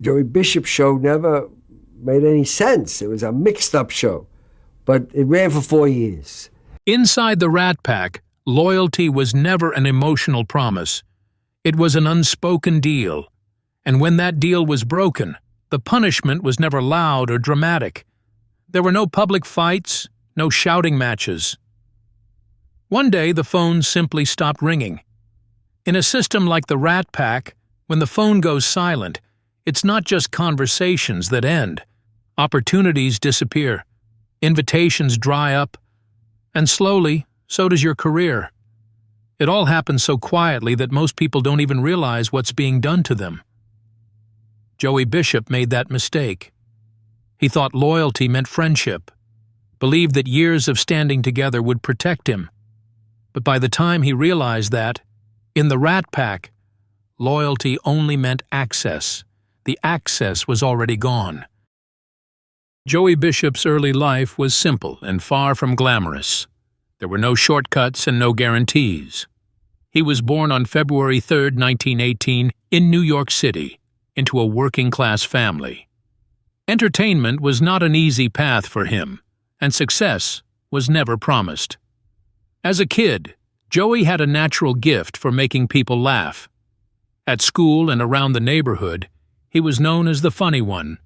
Joey Bishop's show never made any sense. It was a mixed-up show, but it ran for 4 years. Inside the Rat Pack, loyalty was never an emotional promise. It was an unspoken deal. And when that deal was broken, the punishment was never loud or dramatic. There were no public fights, no shouting matches. One day, the phone simply stopped ringing. In a system like the Rat Pack, when the phone goes silent, it's not just conversations that end. Opportunities disappear, invitations dry up, and slowly, so does your career. It all happens so quietly that most people don't even realize what's being done to them. Joey Bishop made that mistake. He thought loyalty meant friendship, believed that years of standing together would protect him. But by the time he realized that, in the Rat Pack, loyalty only meant access. The access was already gone. Joey Bishop's early life was simple and far from glamorous. There were no shortcuts and no guarantees. He was born on February 3, 1918, in New York City, into a working-class family. Entertainment was not an easy path for him, and success was never promised. As a kid, Joey had a natural gift for making people laugh. At school and around the neighborhood, he was known as the funny one,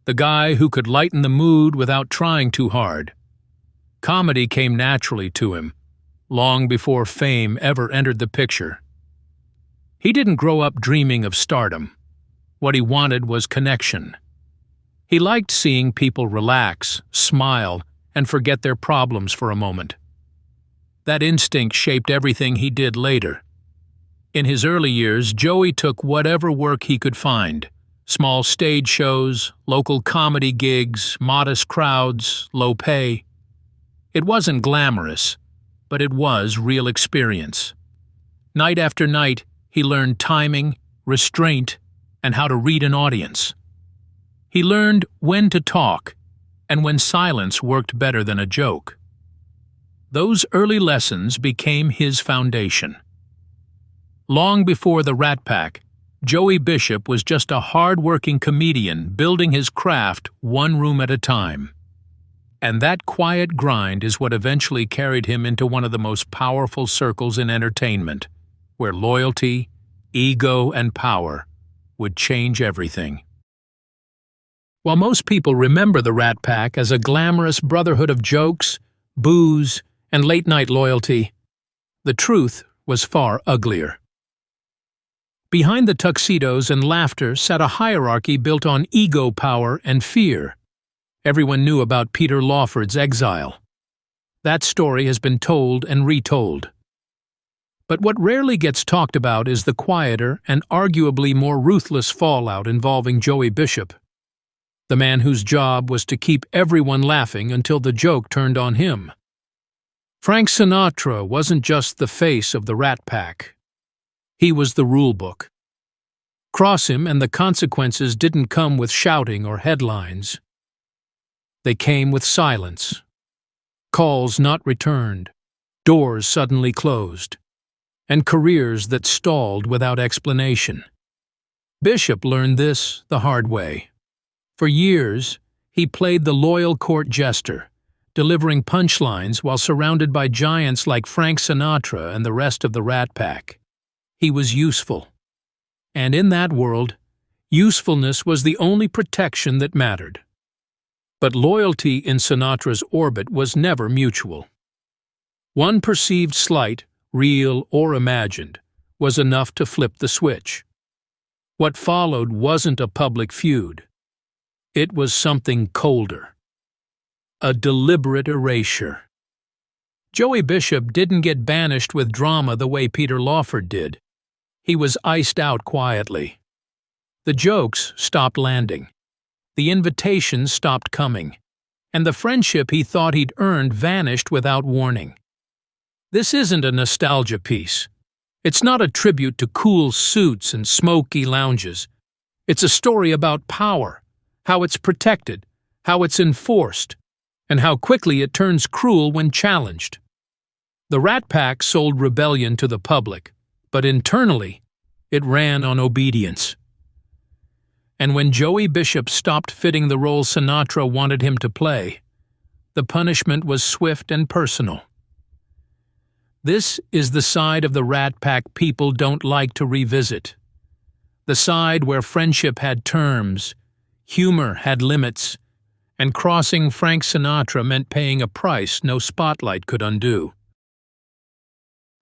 the guy who could lighten the mood without trying too hard. Comedy came naturally to him, long before fame ever entered the picture. He didn't grow up dreaming of stardom. What he wanted was connection. He liked seeing people relax, smile, and forget their problems for a moment. That instinct shaped everything he did later. In his early years, Joey took whatever work he could find: small stage shows, local comedy gigs, modest crowds, low pay. It wasn't glamorous, but it was real experience. Night after night, he learned timing, restraint, and how to read an audience. He learned when to talk, and when silence worked better than a joke. Those early lessons became his foundation. Long before the Rat Pack, Joey Bishop was just a hard-working comedian building his craft one room at a time. And that quiet grind is what eventually carried him into one of the most powerful circles in entertainment, where loyalty, ego, and power would change everything. While most people remember the Rat Pack as a glamorous brotherhood of jokes, booze, and late-night loyalty, the truth was far uglier. Behind the tuxedos and laughter sat a hierarchy built on ego power and fear. Everyone knew about Peter Lawford's exile. That story has been told and retold. But what rarely gets talked about is the quieter and arguably more ruthless fallout involving Joey Bishop, the man whose job was to keep everyone laughing until the joke turned on him. Frank Sinatra wasn't just the face of the Rat Pack. He was the rulebook. Cross him and the consequences didn't come with shouting or headlines. They came with silence. Calls not returned, doors suddenly closed, and careers that stalled without explanation. Bishop learned this the hard way. For years, he played the loyal court jester, delivering punchlines while surrounded by giants like Frank Sinatra and the rest of the Rat Pack. He was useful. And in that world, usefulness was the only protection that mattered. But loyalty in Sinatra's orbit was never mutual. One perceived slight, real or imagined, was enough to flip the switch. What followed wasn't a public feud. It was something colder. A deliberate erasure. Joey Bishop didn't get banished with drama the way Peter Lawford did. He was iced out quietly. The jokes stopped landing. The invitations stopped coming. And the friendship he thought he'd earned vanished without warning. This isn't a nostalgia piece. It's not a tribute to cool suits and smoky lounges. It's a story about power, how it's protected, how it's enforced, and how quickly it turns cruel when challenged. The Rat Pack sold rebellion to the public, but internally, it ran on obedience. And when Joey Bishop stopped fitting the role Sinatra wanted him to play, the punishment was swift and personal. This is the side of the Rat Pack people don't like to revisit. The side where friendship had terms, humor had limits, and crossing Frank Sinatra meant paying a price no spotlight could undo.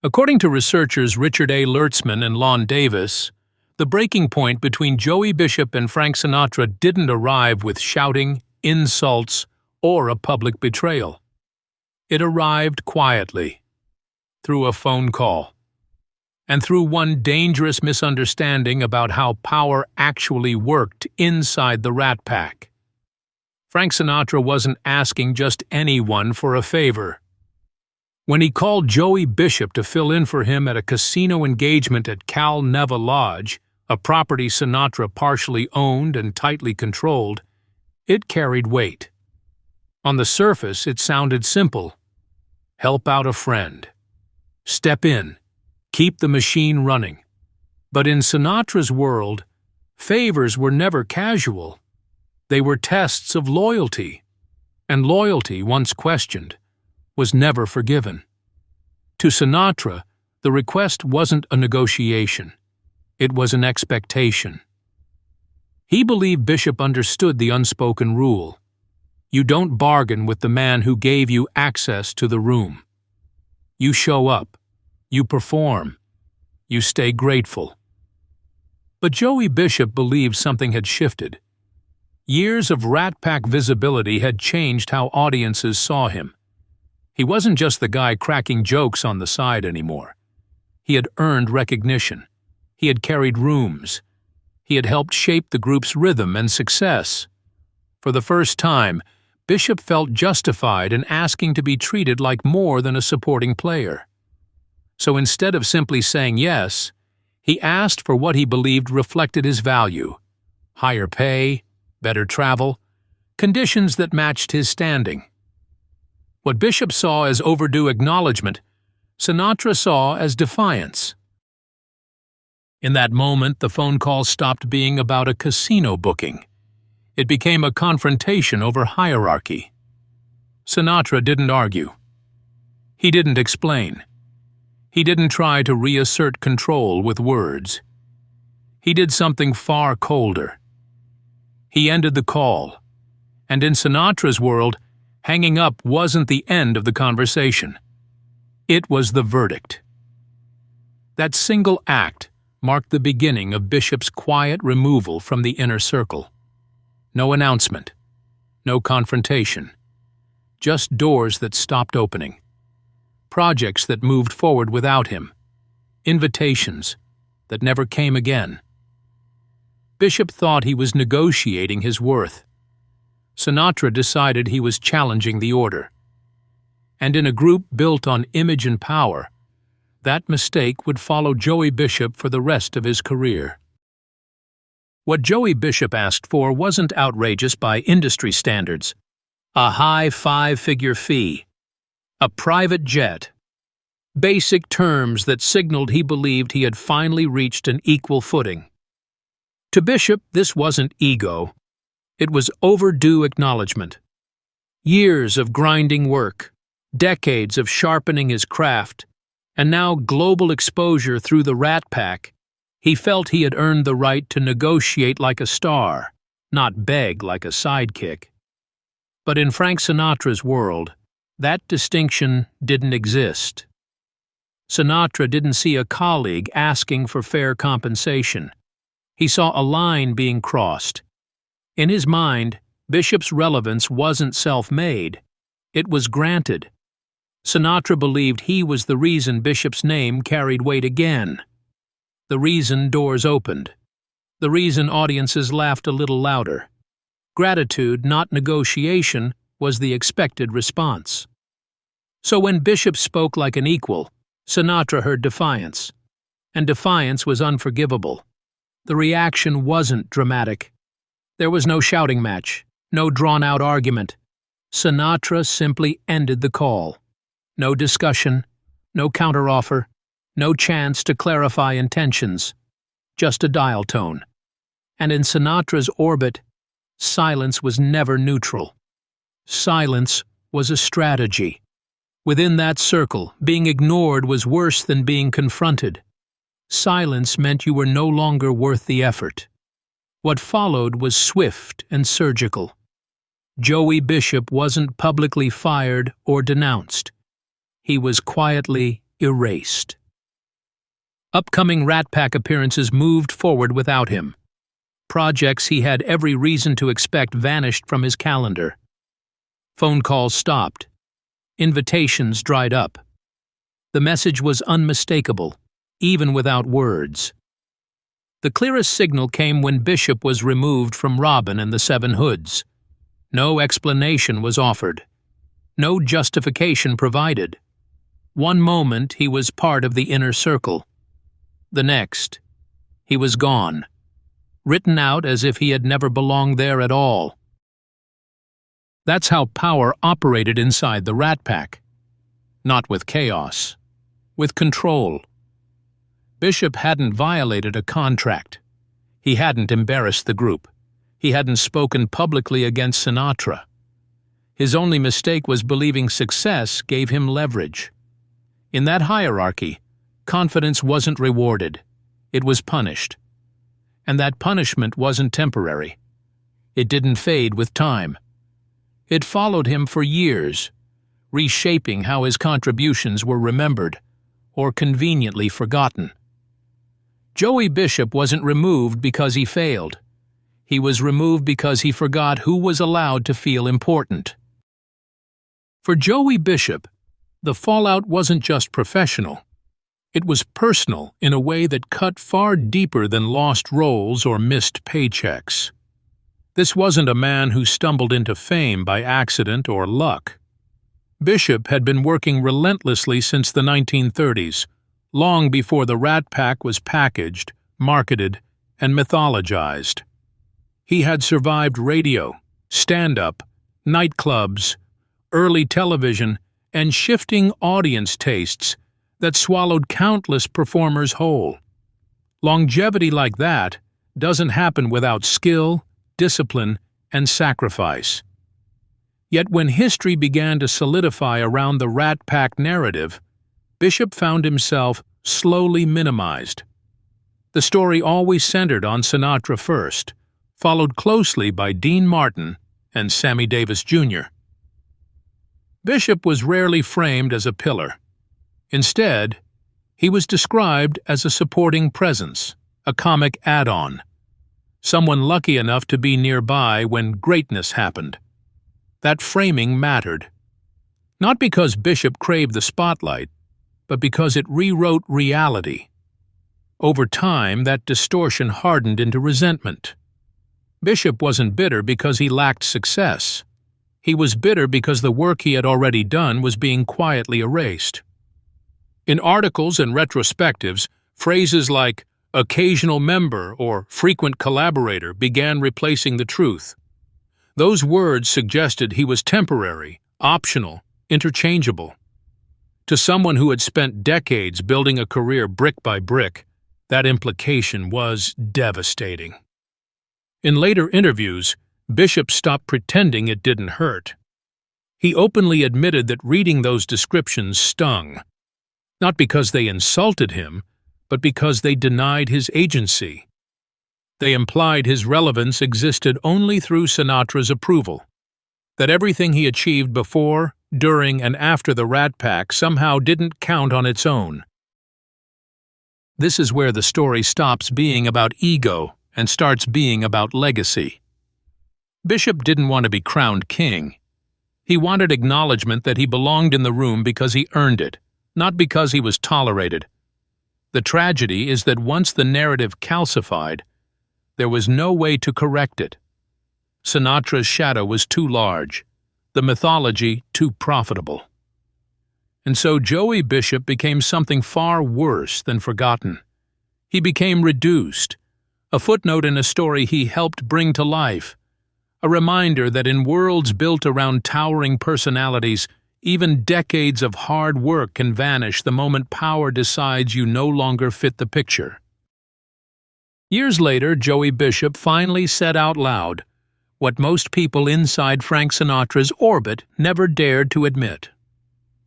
According to researchers Richard A. Lertzman and Lon Davis, the breaking point between Joey Bishop and Frank Sinatra didn't arrive with shouting, insults, or a public betrayal. It arrived quietly, through a phone call, and through one dangerous misunderstanding about how power actually worked inside the Rat Pack. Frank Sinatra wasn't asking just anyone for a favor. When he called Joey Bishop to fill in for him at a casino engagement at Cal Neva Lodge, a property Sinatra partially owned and tightly controlled, it carried weight. On the surface, it sounded simple. Help out a friend. Step in. Keep the machine running. But in Sinatra's world, favors were never casual. They were tests of loyalty, and loyalty, once questioned, was never forgiven. To Sinatra, the request wasn't a negotiation. It was an expectation. He believed Bishop understood the unspoken rule. You don't bargain with the man who gave you access to the room. You show up. You perform. You stay grateful. But Joey Bishop believed something had shifted. Years of Rat Pack visibility had changed how audiences saw him. He wasn't just the guy cracking jokes on the side anymore. He had earned recognition. He had carried rooms. He had helped shape the group's rhythm and success. For the first time, Bishop felt justified in asking to be treated like more than a supporting player. So instead of simply saying yes, he asked for what he believed reflected his value: higher pay, better travel, conditions that matched his standing. What Bishop saw as overdue acknowledgement, Sinatra saw as defiance. In that moment, the phone call stopped being about a casino booking. It became a confrontation over hierarchy. Sinatra didn't argue. He didn't explain. He didn't try to reassert control with words. He did something far colder. He ended the call, and in Sinatra's world, hanging up wasn't the end of the conversation. It was the verdict. That single act marked the beginning of Bishop's quiet removal from the inner circle. No announcement, no confrontation, just doors that stopped opening, projects that moved forward without him, invitations that never came again. Bishop thought he was negotiating his worth. Sinatra decided he was challenging the order. And in a group built on image and power, that mistake would follow Joey Bishop for the rest of his career. What Joey Bishop asked for wasn't outrageous by industry standards. A high five-figure fee, a private jet, basic terms that signaled he believed he had finally reached an equal footing. To Bishop, this wasn't ego. It was overdue acknowledgement. Years of grinding work, decades of sharpening his craft, and now global exposure through the Rat Pack, he felt he had earned the right to negotiate like a star, not beg like a sidekick. But in Frank Sinatra's world, that distinction didn't exist. Sinatra didn't see a colleague asking for fair compensation. He saw a line being crossed. In his mind, Bishop's relevance wasn't self-made. It was granted. Sinatra believed he was the reason Bishop's name carried weight again. The reason doors opened. The reason audiences laughed a little louder. Gratitude, not negotiation, was the expected response. So when Bishop spoke like an equal, Sinatra heard defiance. And defiance was unforgivable. The reaction wasn't dramatic. There was no shouting match, no drawn-out argument. Sinatra simply ended the call. No discussion, no counteroffer, no chance to clarify intentions. Just a dial tone. And in Sinatra's orbit, silence was never neutral. Silence was a strategy. Within that circle, being ignored was worse than being confronted. Silence meant you were no longer worth the effort. What followed was swift and surgical. Joey Bishop wasn't publicly fired or denounced. He was quietly erased. Upcoming Rat Pack appearances moved forward without him. Projects he had every reason to expect vanished from his calendar. Phone calls stopped. Invitations dried up. The message was unmistakable, even without words. The clearest signal came when Bishop was removed from Robin and the Seven Hoods. No explanation was offered. No justification provided. One moment he was part of the inner circle. The next, he was gone, written out as if he had never belonged there at all. That's how power operated inside the Rat Pack. Not with chaos, with control. Bishop hadn't violated a contract. He hadn't embarrassed the group. He hadn't spoken publicly against Sinatra. His only mistake was believing success gave him leverage. In that hierarchy, confidence wasn't rewarded. It was punished. And that punishment wasn't temporary. It didn't fade with time. It followed him for years, reshaping how his contributions were remembered or conveniently forgotten. Joey Bishop wasn't removed because he failed. He was removed because he forgot who was allowed to feel important. For Joey Bishop, the fallout wasn't just professional. It was personal in a way that cut far deeper than lost roles or missed paychecks. This wasn't a man who stumbled into fame by accident or luck. Bishop had been working relentlessly since the 1930s, long before the Rat Pack was packaged, marketed, and mythologized. He had survived radio, stand-up, nightclubs, early television, and shifting audience tastes that swallowed countless performers whole. Longevity like that doesn't happen without skill, discipline, and sacrifice. Yet when history began to solidify around the Rat Pack narrative, Bishop found himself slowly minimized. The story always centered on Sinatra first, followed closely by Dean Martin and Sammy Davis Jr. Bishop was rarely framed as a pillar. Instead, he was described as a supporting presence, a comic add-on, someone lucky enough to be nearby when greatness happened. That framing mattered. Not because Bishop craved the spotlight, but because it rewrote reality. Over time, that distortion hardened into resentment. Bishop wasn't bitter because he lacked success. He was bitter because the work he had already done was being quietly erased. In articles and retrospectives, phrases like occasional member or frequent collaborator began replacing the truth. Those words suggested he was temporary, optional, interchangeable. To someone who had spent decades building a career brick by brick, that implication was devastating. In later interviews, Bishop stopped pretending it didn't hurt. He openly admitted that reading those descriptions stung, not because they insulted him, but because they denied his agency. They implied his relevance existed only through Sinatra's approval, that everything he achieved before, during, and after the Rat Pack somehow didn't count on its own. This is where the story stops being about ego and starts being about legacy. Bishop didn't want to be crowned king. He wanted acknowledgement that he belonged in the room because he earned it, not because he was tolerated. The tragedy is that once the narrative calcified, there was no way to correct it. Sinatra's shadow was too large, the mythology too profitable. And so Joey Bishop became something far worse than forgotten. He became reduced, a footnote in a story he helped bring to life, a reminder that in worlds built around towering personalities, even decades of hard work can vanish the moment power decides you no longer fit the picture. Years later, Joey Bishop finally said out loud what most people inside Frank Sinatra's orbit never dared to admit.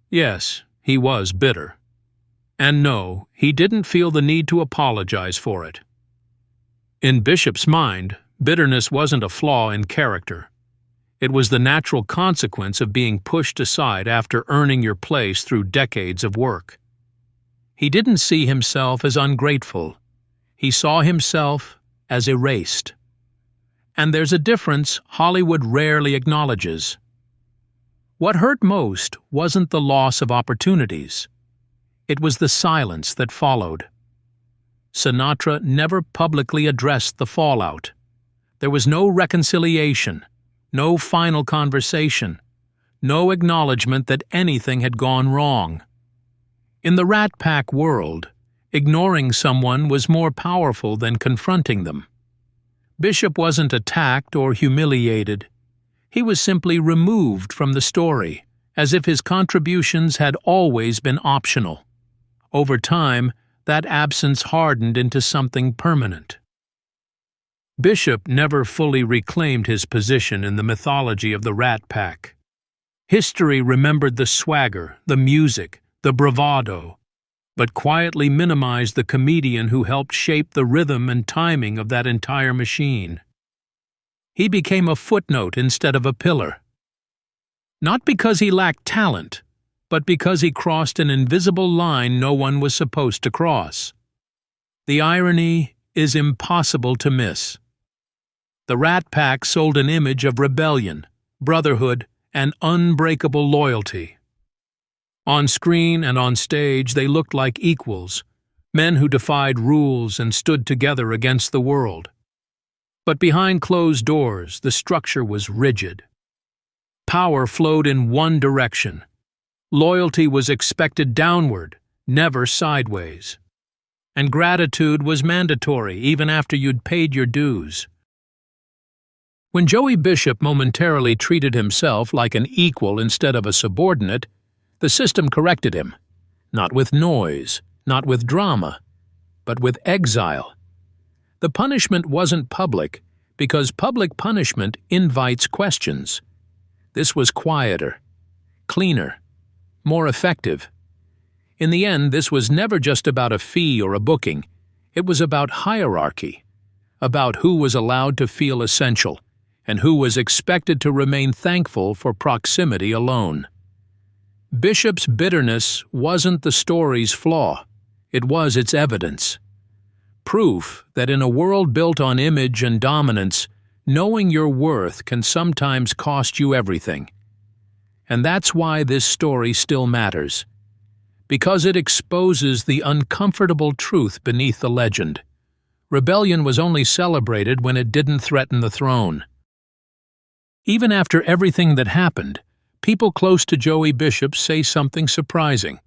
Yes, he was bitter. And no, he didn't feel the need to apologize for it. In Bishop's mind, bitterness wasn't a flaw in character. It was the natural consequence of being pushed aside after earning your place through decades of work. He didn't see himself as ungrateful. He saw himself as erased. And there's a difference Hollywood rarely acknowledges. What hurt most wasn't the loss of opportunities. It was the silence that followed. Sinatra never publicly addressed the fallout. There was no reconciliation, no final conversation, no acknowledgement that anything had gone wrong. In the Rat Pack world, ignoring someone was more powerful than confronting them. Bishop wasn't attacked or humiliated. He was simply removed from the story, as if his contributions had always been optional. Over time, that absence hardened into something permanent. Bishop never fully reclaimed his position in the mythology of the Rat Pack. History remembered the swagger, the music, the bravado, but quietly minimized the comedian who helped shape the rhythm and timing of that entire machine. He became a footnote instead of a pillar. Not because he lacked talent, but because he crossed an invisible line no one was supposed to cross. The irony is impossible to miss. The Rat Pack sold an image of rebellion, brotherhood, and unbreakable loyalty. On screen and on stage, they looked like equals, men who defied rules and stood together against the world. But behind closed doors, the structure was rigid. Power flowed in one direction. Loyalty was expected downward, never sideways. And gratitude was mandatory even after you'd paid your dues. When Joey Bishop momentarily treated himself like an equal instead of a subordinate, the system corrected him. Not with noise, not with drama, but with exile. The punishment wasn't public, because public punishment invites questions. This was quieter, cleaner, more effective. In the end, this was never just about a fee or a booking. It was about hierarchy, about who was allowed to feel essential, and who was expected to remain thankful for proximity alone. Bishop's bitterness wasn't the story's flaw. It was its evidence. Proof that in a world built on image and dominance, knowing your worth can sometimes cost you everything. And that's why this story still matters. Because it exposes the uncomfortable truth beneath the legend. Rebellion was only celebrated when it didn't threaten the throne. Even after everything that happened, people close to Joey Bishop say something surprising.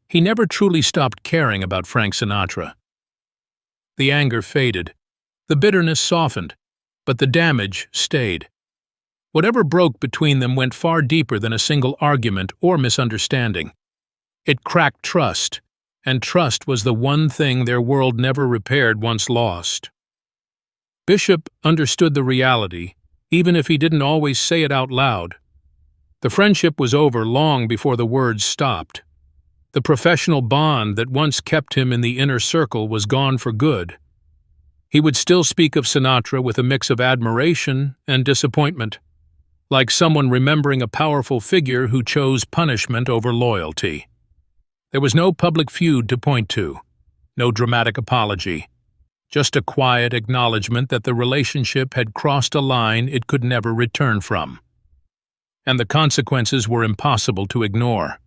He never truly stopped caring about Frank Sinatra. The anger faded. The bitterness softened. But the damage stayed. Whatever broke between them went far deeper than a single argument or misunderstanding. It cracked trust, and trust was the one thing their world never repaired once lost. Bishop understood the reality, even if he didn't always say it out loud. The friendship was over long before the words stopped. The professional bond that once kept him in the inner circle was gone for good. He would still speak of Sinatra with a mix of admiration and disappointment, like someone remembering a powerful figure who chose punishment over loyalty. There was no public feud to point to, no dramatic apology, just a quiet acknowledgement that the relationship had crossed a line it could never return from. And the consequences were impossible to ignore.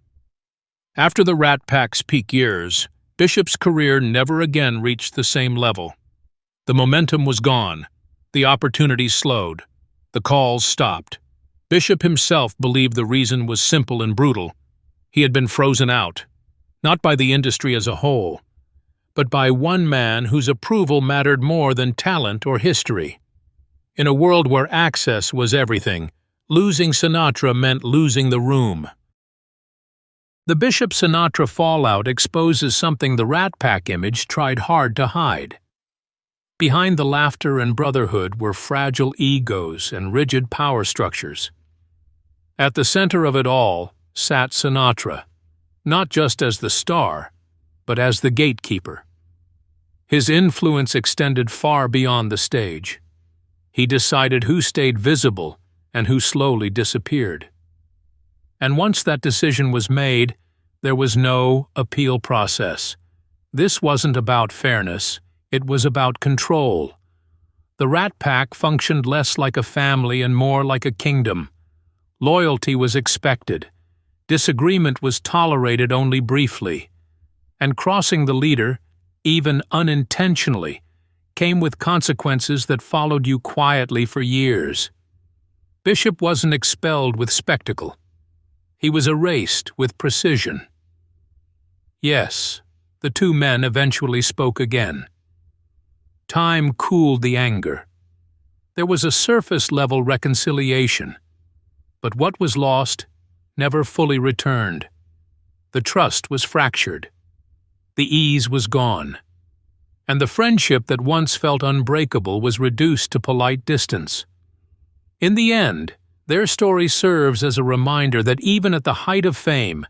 After the Rat Pack's peak years, Bishop's career never again reached the same level. The momentum was gone, the opportunities slowed, the calls stopped. Bishop himself believed the reason was simple and brutal. He had been frozen out, not by the industry as a whole, but by one man whose approval mattered more than talent or history. In a world where access was everything, losing Sinatra meant losing the room. The Bishop-Sinatra fallout exposes something the Rat Pack image tried hard to hide. Behind the laughter and brotherhood were fragile egos and rigid power structures. At the center of it all sat Sinatra, not just as the star, but as the gatekeeper. His influence extended far beyond the stage. He decided who stayed visible and who slowly disappeared. And once that decision was made, there was no appeal process. This wasn't about fairness, it was about control. The Rat Pack functioned less like a family and more like a kingdom. Loyalty was expected. Disagreement was tolerated only briefly. And crossing the leader, even unintentionally, came with consequences that followed you quietly for years. Bishop wasn't expelled with spectacle. He was erased with precision. Yes, the two men eventually spoke again. Time cooled the anger. There was a surface-level reconciliation. But what was lost never fully returned. The trust was fractured. The ease was gone. And the friendship that once felt unbreakable was reduced to polite distance. In the end, their story serves as a reminder that even at the height of fame,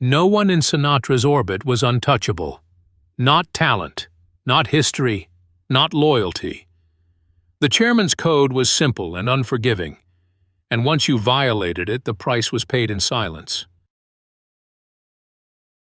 no one in Sinatra's orbit was untouchable. Not talent, not history, not loyalty. The chairman's code was simple and unforgiving, and once you violated it, the price was paid in silence.